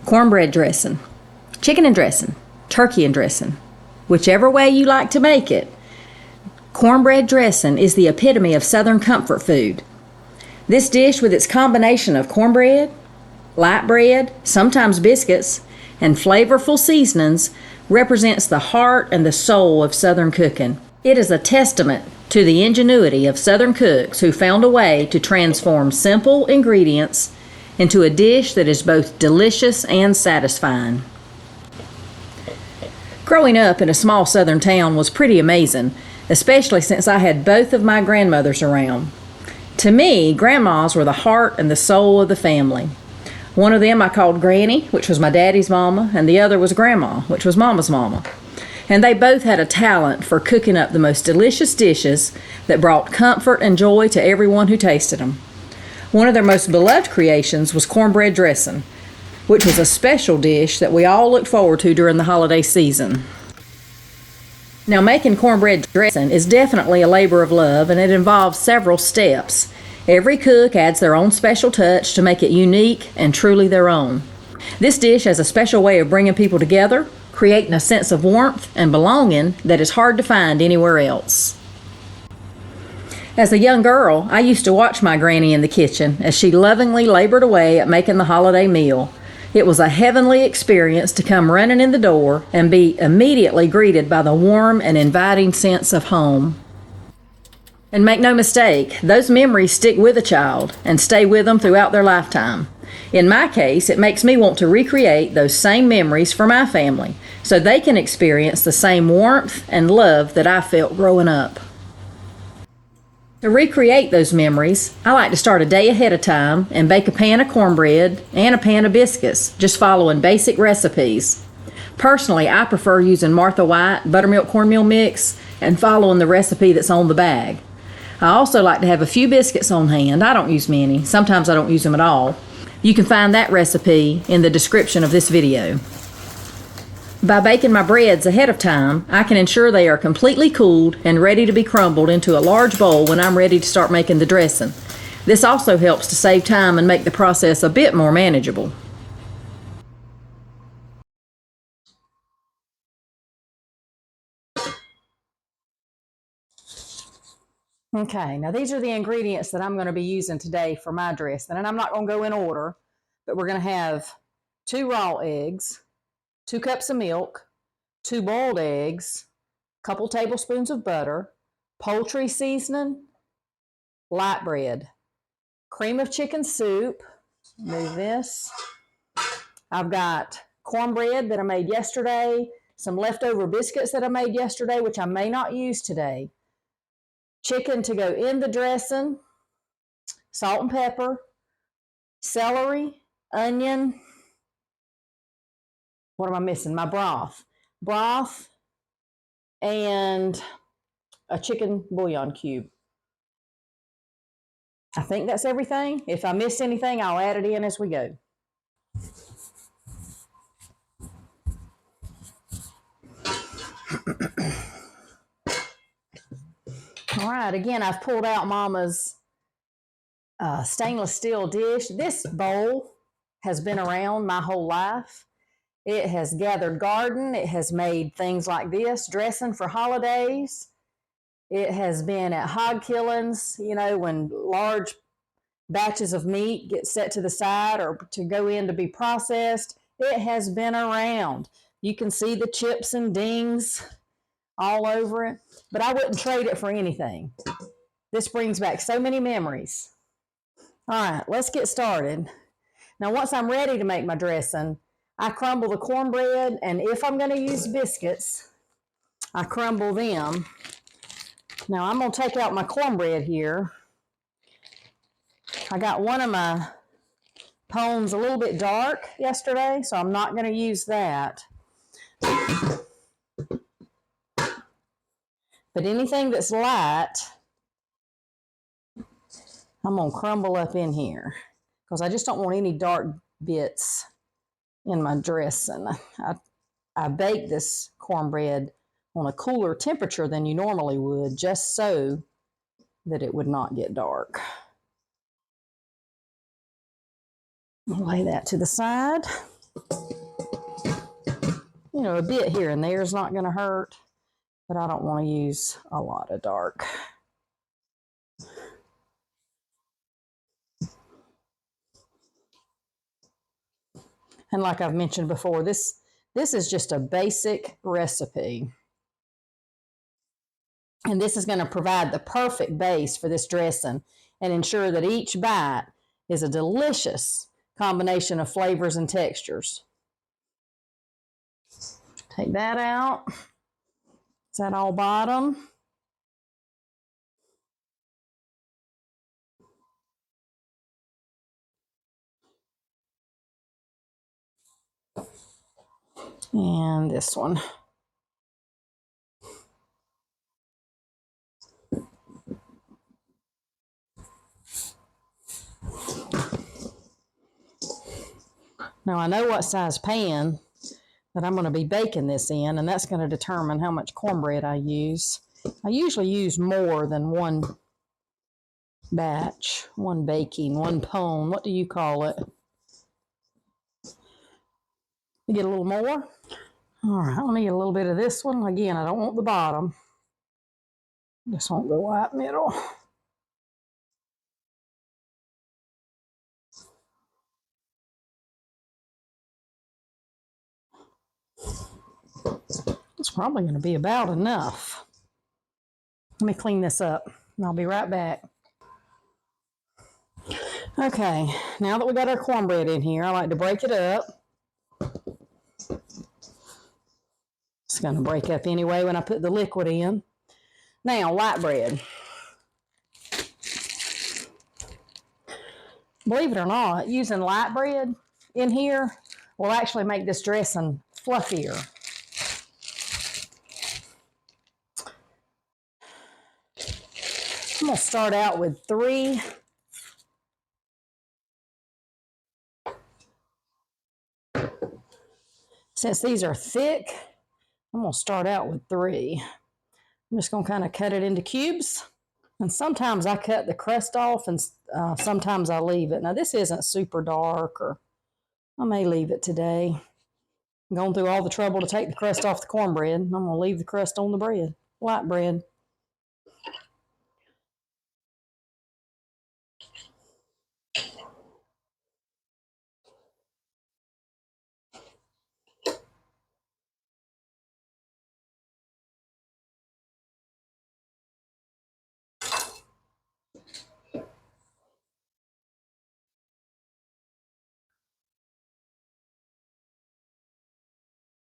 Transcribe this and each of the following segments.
cornbread dressing, chicken and dressing, turkey and dressing. Whichever way you like to make it, cornbread dressing is the epitome of Southern comfort food. This dish, with its combination of cornbread, light bread, sometimes biscuits, and flavorful seasonings, represents the heart and the soul of Southern cooking. It is a testament to the ingenuity of Southern cooks who found a way to transform simple ingredients into a dish that is both delicious and satisfying. Growing up in a small Southern town was pretty amazing, especially since I had both of my grandmothers around. To me, grandmas were the heart and the soul of the family. One of them I called Granny, which was my daddy's mama, and the other was Grandma, which was Mama's mama. And they both had a talent for cooking up the most delicious dishes that brought comfort and joy to everyone who tasted them. One of their most beloved creations was cornbread dressing, which was a special dish that we all looked forward to during the holiday season. Now, making cornbread dressing is definitely a labor of love, and it involves several steps. Every cook adds their own special touch to make it unique and truly their own. This dish has a special way of bringing people together, creating a sense of warmth and belonging that is hard to find anywhere else. As a young girl, I used to watch my granny in the kitchen as she lovingly labored away at making the holiday meal. It was a heavenly experience to come running in the door and be immediately greeted by the warm and inviting sense of home. And make no mistake, those memories stick with a child and stay with them throughout their lifetime. In my case, it makes me want to recreate those same memories for my family so they can experience the same warmth and love that I felt growing up. To recreate those memories, I like to start a day ahead of time and bake a pan of cornbread and a pan of biscuits, just following basic recipes. Personally, I prefer using Martha White buttermilk cornmeal mix and following the recipe that's on the bag. I also like to have a few biscuits on hand. I don't use many. Sometimes I don't use them at all. You can find that recipe in the description of this video. By baking my breads ahead of time, I can ensure they are completely cooled and ready to be crumbled into a large bowl when I'm ready to start making the dressing. This also helps to save time and make the process a bit more manageable. Okay, now these are the ingredients that I'm going to be using today for my dressing, and I'm not going to go in order, but we're going to have 2 raw eggs, 2 cups of milk, 2 boiled eggs, a couple tablespoons of butter, poultry seasoning, light bread, cream of chicken soup. Move this. I've got cornbread that I made yesterday, some leftover biscuits that I made yesterday, which I may not use today, chicken to go in the dressing, salt and pepper, celery, onion. What am I missing? My broth. Broth and a chicken bouillon cube. I think that's everything. If I miss anything, I'll add it in as we go. All right, again, I've pulled out Mama's stainless steel dish. This bowl has been around my whole life. It has gathered garden. It has made things like this, dressing for holidays. It has been at hog killings, you know, when large batches of meat get set to the side or to go in to be processed. It has been around. You can see the chips and dings all over it, but I wouldn't trade it for anything. This brings back so many memories. All right, let's get started. Now, once I'm ready to make my dressing, I crumble the cornbread, and if I'm going to use biscuits, I crumble them. Now, I'm going to take out my cornbread here. I got one of my pones a little bit dark yesterday, so I'm not going to use that. But anything that's light, I'm going to crumble up in here because I just don't want any dark bits in my dressing. I bake this cornbread on a cooler temperature than you normally would, just so that it would not get dark. I'll lay that to the side. You know, a bit here and there is not going to hurt, but I don't want to use a lot of dark. And like I've mentioned before, this is just a basic recipe. And this is going to provide the perfect base for this dressing and ensure that each bite is a delicious combination of flavors and textures. Take that out. Is that all bottom? And this one. Now I know what size pan that I'm going to be baking this in, and that's going to determine how much cornbread I use. I usually use more than one batch, one baking, one pone. What do you call it? You get a little more? All right, let me get a little bit of this one. Again, I don't want the bottom. Just want the white middle. It's probably going to be about enough. Let me clean this up, and I'll be right back. Okay, now that we got our cornbread in here, I like to break it up. It's going to break up anyway when I put the liquid in. Now, white bread. Believe it or not, using light bread in here will actually make this dressing fluffier. I'm going to start out with 3. Since these are thick, I'm going to start out with 3. I'm just going to kind of cut it into cubes. And sometimes I cut the crust off and sometimes I leave it. Now this isn't super dark, or I may leave it today. I'm going through all the trouble to take the crust off the cornbread. I'm going to leave the crust on the bread, white bread.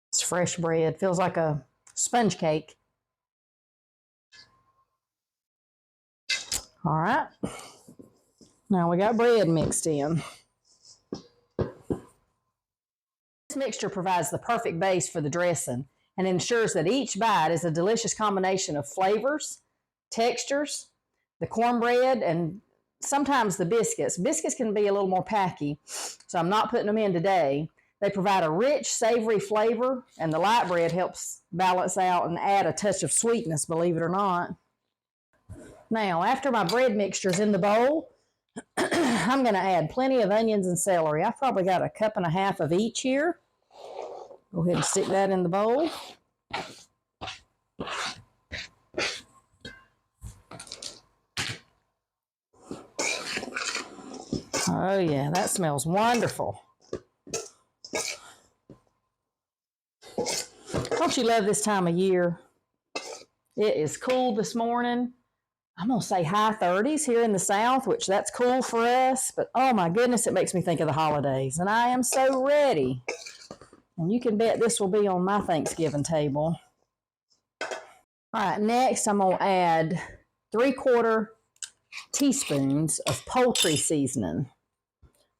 It's fresh bread. Feels like a sponge cake. All right. Now we got bread mixed in. This mixture provides the perfect base for the dressing and ensures that each bite is a delicious combination of flavors, textures, the cornbread, and sometimes the biscuits. Biscuits can be a little more packy, so I'm not putting them in today. They provide a rich, savory flavor, and the light bread helps balance out and add a touch of sweetness, believe it or not. Now, after my bread mixture's in the bowl, I'm going to add plenty of onions and celery. I've probably got 1.5 cups of each here. Go ahead and stick that in the bowl. Oh yeah, that smells wonderful. Don't you love this time of year? It is cool this morning. I'm going to say high 30s here in the South, which that's cool for us. But oh my goodness, it makes me think of the holidays. And I am so ready. And you can bet this will be on my Thanksgiving table. All right, next I'm going to add 3/4 teaspoons of poultry seasoning.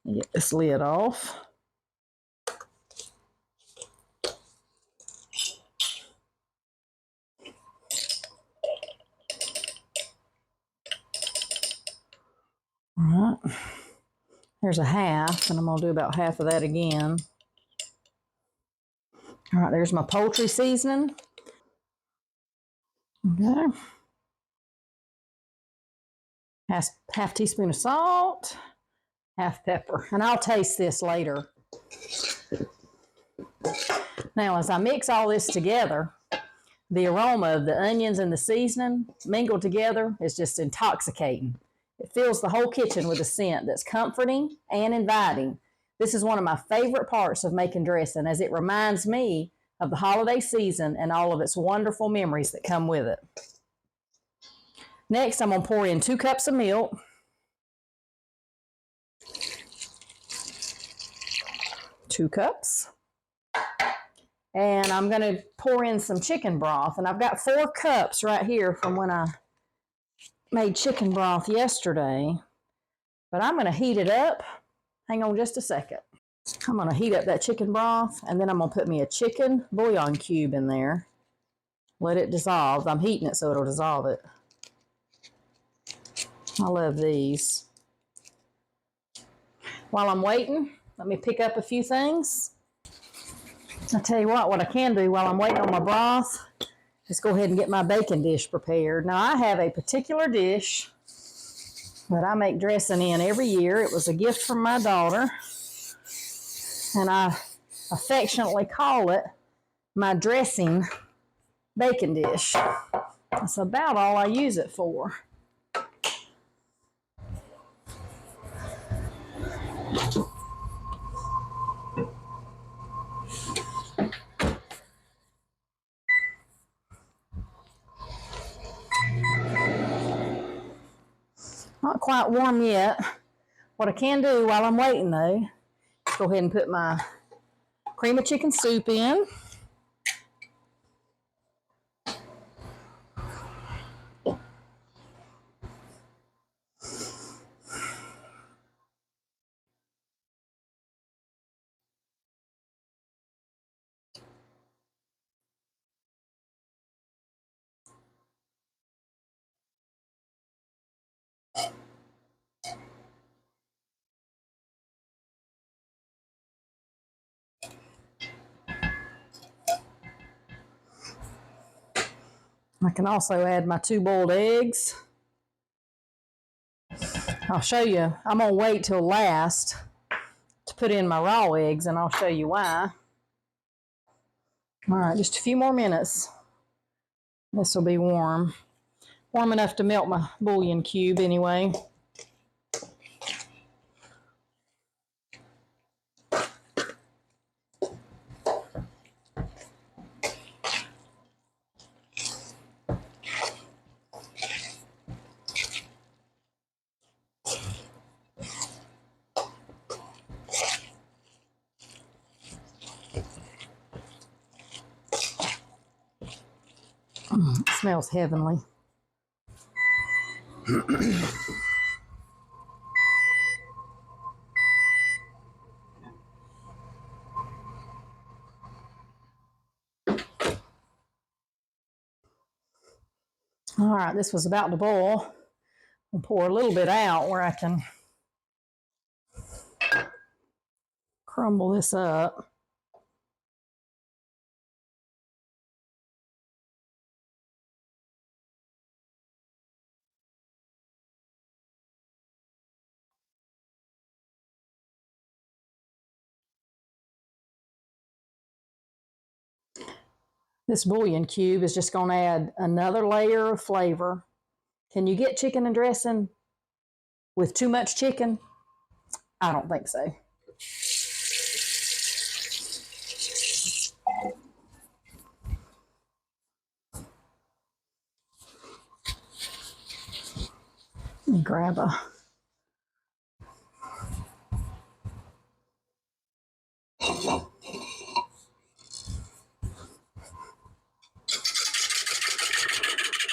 Get this lid off. All right, there's 1/2, and I'm going to do about half of that again. All right, there's my poultry seasoning. Okay. Half teaspoon of salt, half pepper, and I'll taste this later. Now, as I mix all this together, the aroma of the onions and the seasoning mingled together is just intoxicating. It fills the whole kitchen with a scent that's comforting and inviting. This is one of my favorite parts of making dressing, as it reminds me of the holiday season and all of its wonderful memories that come with it. Next, I'm going to pour in 2 cups of milk. 2 cups. And I'm going to pour in some chicken broth. And I've got 4 cups right here from when I made chicken broth yesterday. But I'm going to heat it up. Hang on just a second. I'm going to heat up that chicken broth, and then I'm going to put me a chicken bouillon cube in there. Let it dissolve. I'm heating it so it'll dissolve it. I love these. While I'm waiting, let me pick up a few things. I'll tell you what I can do while I'm waiting on my broth is go ahead and get my baking dish prepared. Now, I have a particular dish that I make dressing in every year. It was a gift from my daughter, and I affectionately call it my dressing baking dish. That's about all I use it for. Not quite warm yet. What I can do while I'm waiting, though, is go ahead and put my cream of chicken soup in. I can also add my 2 boiled eggs. I'll show you. I'm going to wait till last to put in my raw eggs, and I'll show you why. All right, just a few more minutes. This will be warm. Warm enough to melt my bouillon cube anyway. It smells heavenly. All right, this was about to boil. I'll pour a little bit out where I can crumble this up. This bouillon cube is just going to add another layer of flavor. Can you get chicken and dressing with too much chicken? I don't think so. Let me grab a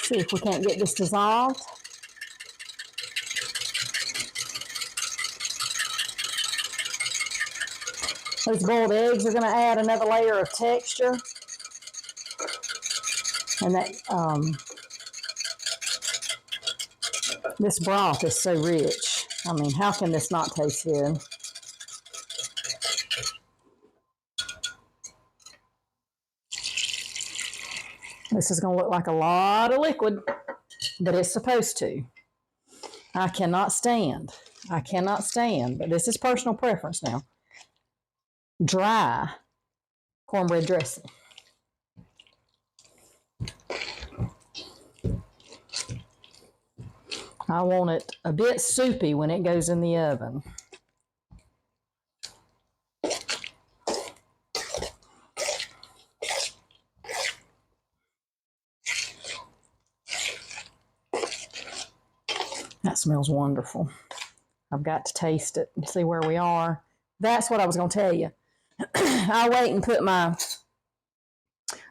see if we can't get this dissolved. Those boiled eggs are going to add another layer of texture. And that this broth is so rich. I mean, how can this not taste good? This is going to look like a lot of liquid, but it's supposed to. I cannot stand, but this is personal preference now, dry cornbread dressing. I want it a bit soupy when it goes in the oven. That smells wonderful. I've got to taste it and see where we are. That's what I was going to tell you. I'll wait and put my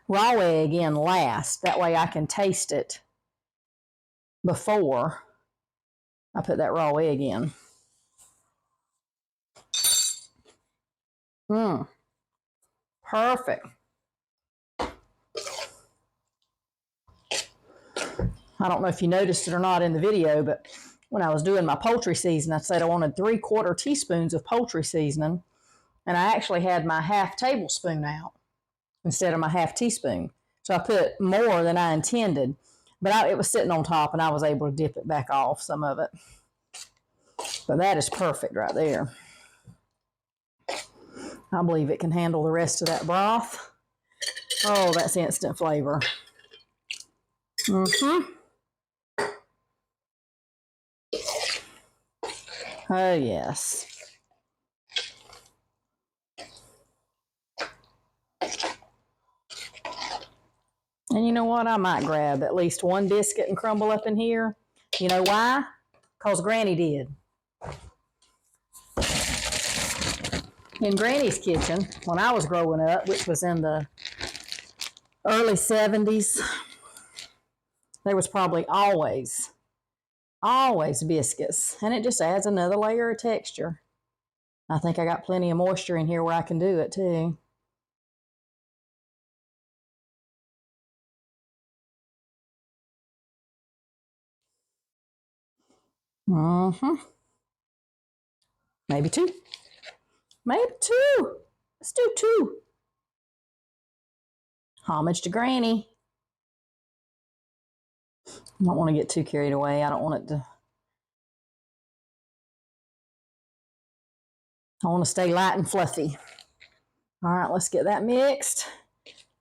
raw egg in last. That way I can taste it before I put that raw egg in. Perfect. I don't know if you noticed it or not in the video, but when I was doing my poultry seasoning, I said I wanted 3/4 teaspoons of poultry seasoning, and I actually had my half tablespoon out instead of my half teaspoon. So I put more than I intended, but it was sitting on top, and I was able to dip it back off, some of it. But that is perfect right there. I believe it can handle the rest of that broth. Oh, that's instant flavor. Oh, yes. And you know what? I might grab at least one biscuit and crumble up in here. You know why? Because Granny did. In Granny's kitchen, when I was growing up, which was in the early 70s, there was probably always biscuits. And it just adds another layer of texture. I think I got plenty of moisture in here where I can do it too. Maybe two. Maybe two. Let's do two. Homage to Granny. I don't want to get too carried away. I want to stay light and fluffy. All right, let's get that mixed.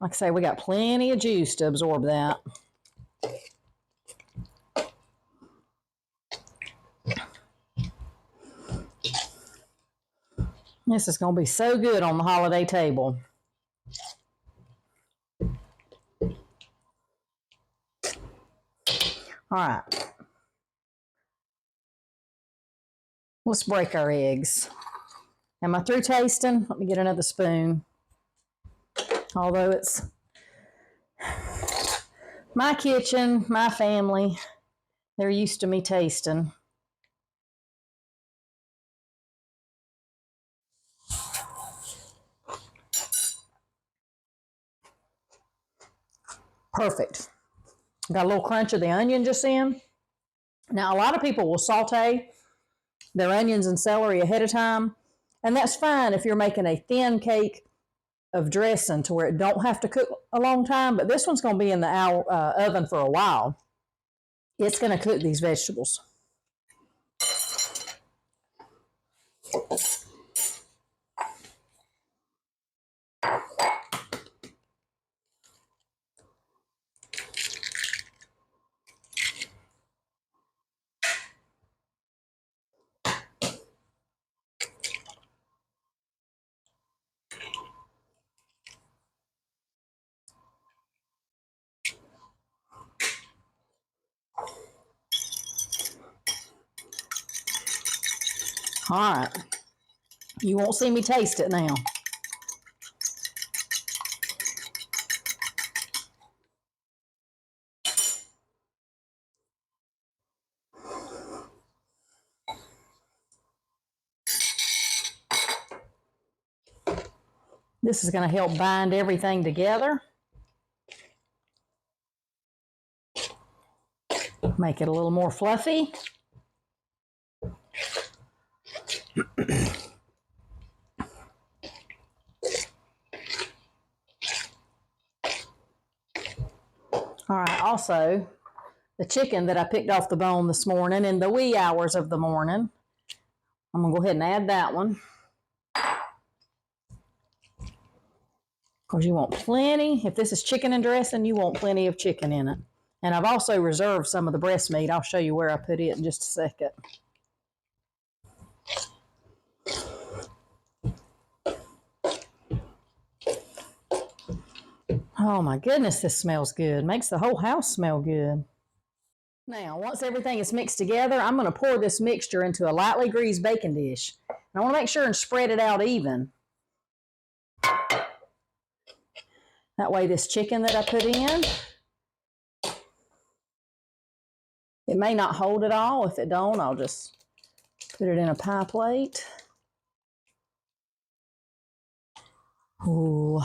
Like I say, we got plenty of juice to absorb that. This is going to be so good on the holiday table. All right. Let's break our eggs. Am I through tasting? Let me get another spoon. Although it's my kitchen, my family, they're used to me tasting. Perfect. Got a little crunch of the onion just in. Now, a lot of people will saute their onions and celery ahead of time, and that's fine if you're making a thin cake of dressing to where it don't have to cook a long time, but this one's going to be in the oven for a while. It's going to cook these vegetables. All right. You won't see me taste it now. This is going to help bind everything together. Make it a little more fluffy. All right, also, the chicken that I picked off the bone this morning in the wee hours of the morning, I'm going to go ahead and add that one. Because you want plenty. If this is chicken and dressing, you want plenty of chicken in it. And I've also reserved some of the breast meat. I'll show you where I put it in just a second. Oh my goodness, this smells good. Makes the whole house smell good. Now, once everything is mixed together, I'm going to pour this mixture into a lightly greased baking dish. And I want to make sure and spread it out even. That way this chicken that I put in, it may not hold it all. If it don't, I'll just put it in a pie plate. Ooh.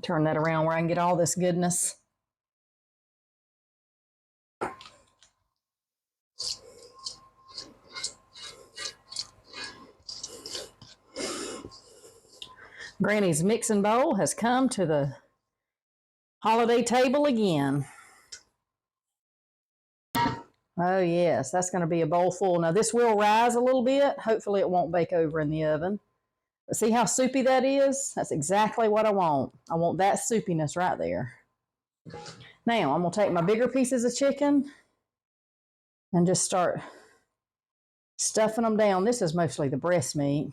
Turn that around where I can get all this goodness. Granny's mixing bowl has come to the holiday table again. Oh yes, that's going to be a bowl full. Now this will rise a little bit. Hopefully it won't bake over in the oven. But see how soupy that is? That's exactly what I want. I want that soupiness right there. Now I'm going to take my bigger pieces of chicken and just start stuffing them down. This is mostly the breast meat.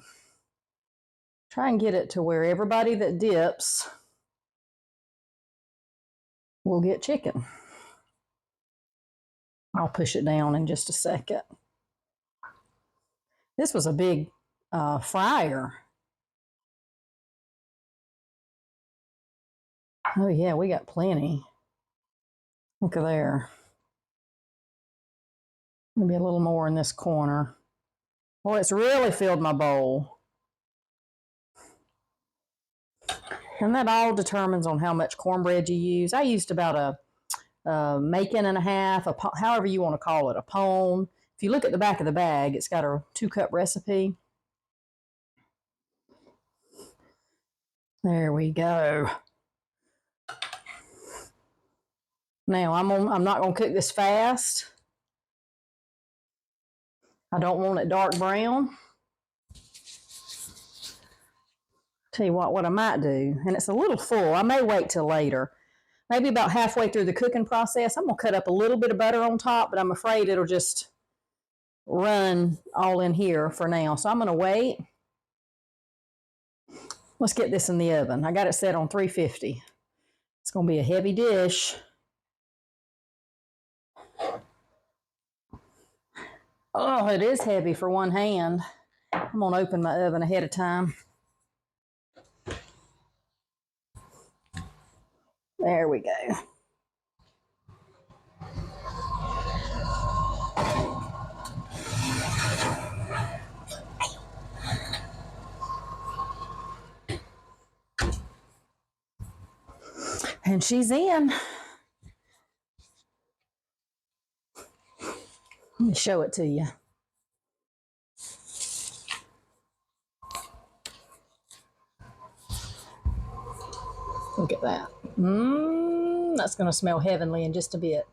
Try and get it to where everybody that dips will get chicken. I'll push it down in just a second. This was a big fryer. Oh yeah, we got plenty. Look at there. Maybe a little more in this corner. Well, it's really filled my bowl. And that all determines on how much cornbread you use. I used about a macon and a half, however you want to call it, a pone. If you look at the back of the bag, it's got a 2-cup recipe. There we go. Now I'm not going to cook this fast. I don't want it dark brown. Tell you what I might do, and it's a little full. I may wait till later. Maybe about halfway through the cooking process, I'm going to cut up a little bit of butter on top, but I'm afraid it'll just run all in here for now. So I'm going to wait. Let's get this in the oven. I got it set on 350. It's going to be a heavy dish. Oh, it is heavy for one hand. I'm going to open my oven ahead of time. There we go. And she's in. Let me show it to you. Look at that. That's going to smell heavenly in just a bit.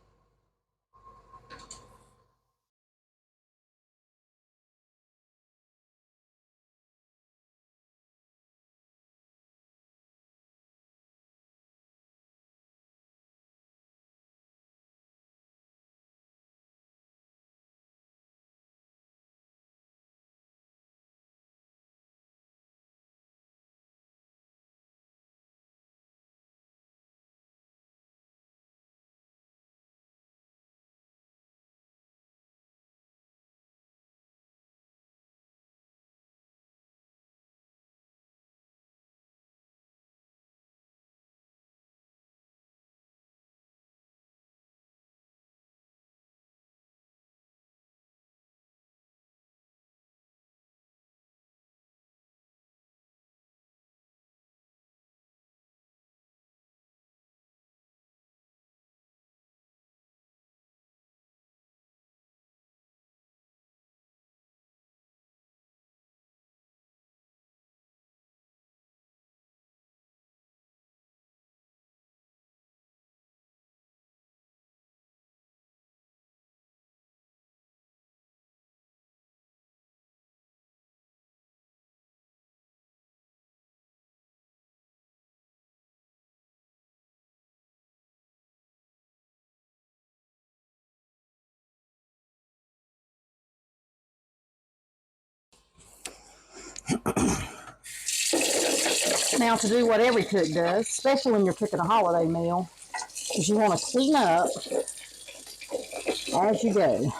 Now, to do what every cook does, especially when you're cooking a holiday meal, is you want to clean up as you go.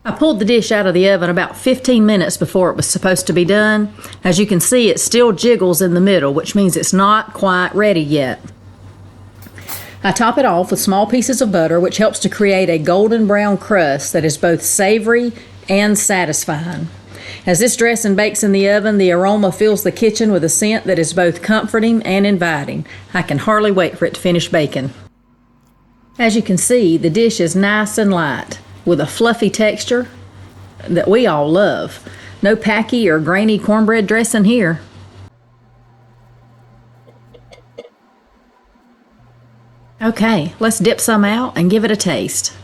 I pulled the dish out of the oven about 15 minutes before it was supposed to be done. As you can see, it still jiggles in the middle, which means it's not quite ready yet. I top it off with small pieces of butter, which helps to create a golden brown crust that is both savory and satisfying. As this dressing bakes in the oven, the aroma fills the kitchen with a scent that is both comforting and inviting. I can hardly wait for it to finish baking. As you can see, the dish is nice and light, with a fluffy texture that we all love. No packy or grainy cornbread dressing here. Okay, let's dip some out and give it a taste.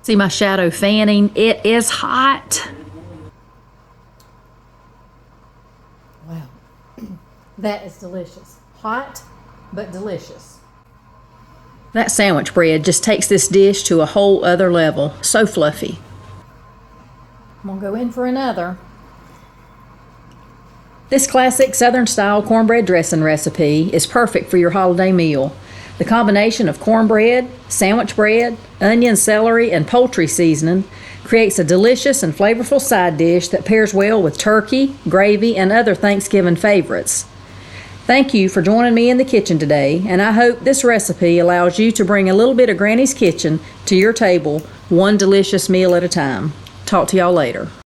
See my shadow fanning? It is hot. Wow, that is delicious. Hot, but delicious. That sandwich bread just takes this dish to a whole other level. So fluffy. I'm gonna go in for another. This classic Southern style cornbread dressing recipe is perfect for your holiday meal. The combination of cornbread, sandwich bread, onion, celery, and poultry seasoning creates a delicious and flavorful side dish that pairs well with turkey, gravy, and other Thanksgiving favorites. Thank you for joining me in the kitchen today, and I hope this recipe allows you to bring a little bit of Granny's kitchen to your table, one delicious meal at a time. Talk to y'all later.